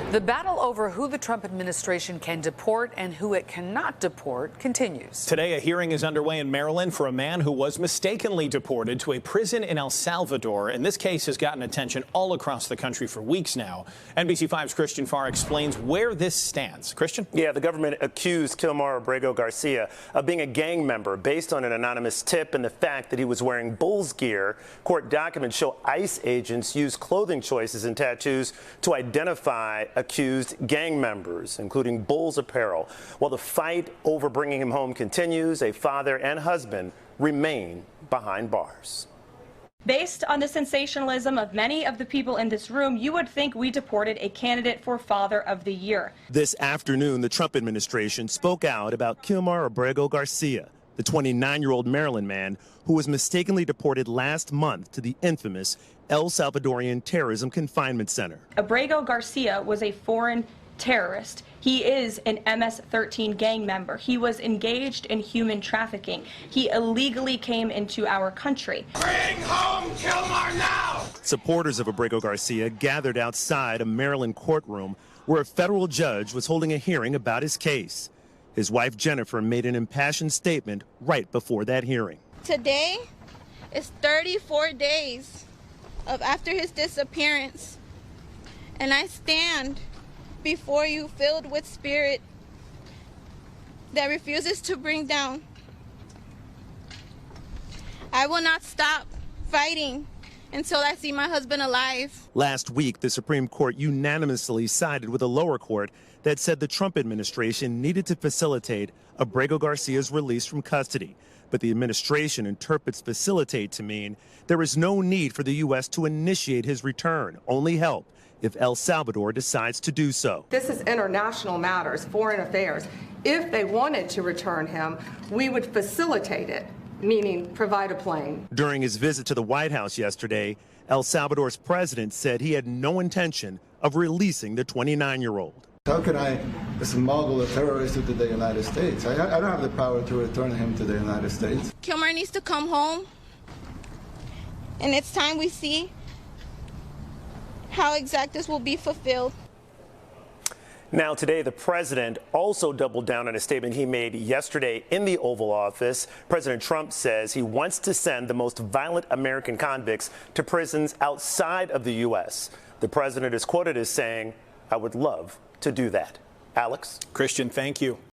The battle over who the Trump administration can deport and who it cannot deport continues. Today, a hearing is underway in Maryland for a man who was mistakenly deported to a prison in El Salvador. And this case has gotten attention all across the country for weeks now. NBC5's Christian Farr explains where this stands. Christian? Yeah, the government accused Kilmar Abrego Garcia of being a gang member based on an anonymous tip and the fact that he was wearing Bulls gear. Court documents show ICE agents used clothing choices and tattoos to identify accused gang members, including Bulls apparel. While the fight over bringing him home continues, a father and husband remain behind bars. Based on the sensationalism of many of the people in this room, you would think we deported a candidate for Father of the Year. This afternoon, the Trump administration spoke out about Kilmar Abrego Garcia, the 29-year-old Maryland man who was mistakenly deported last month to the infamous El Salvadorian Terrorism Confinement Center. Abrego Garcia was a foreign terrorist. He is an MS-13 gang member. He was engaged in human trafficking. He illegally came into our country. Bring home Kilmar now! Supporters of Abrego Garcia gathered outside a Maryland courtroom where a federal judge was holding a hearing about his case. His wife Jennifer made an impassioned statement right before that hearing. Today is 34 days after his disappearance, and I stand before you filled with spirit that refuses to bring down. I will not stop fighting until I see my husband alive. Last week, the Supreme Court unanimously sided with a lower court that said the Trump administration needed to facilitate Abrego Garcia's release from custody. But the administration interprets facilitate to mean there is no need for the U.S. to initiate his return, only help if El Salvador decides to do so. This is international matters, foreign affairs. If they wanted to return him, we would facilitate it, meaning provide a plane. During his visit to the White House yesterday, El Salvador's president said he had no intention of releasing the 29-year-old. How can I smuggle a terrorist into the United States? I don't have the power to return him to the United States. Kilmar needs to come home, and it's time we see how exactly this will be fulfilled. Now, today, the president also doubled down on a statement he made yesterday in the Oval Office. President Trump says he wants to send the most violent American convicts to prisons outside of the U.S. The president is quoted as saying, "I would love to do that." Alex? Christian, thank you.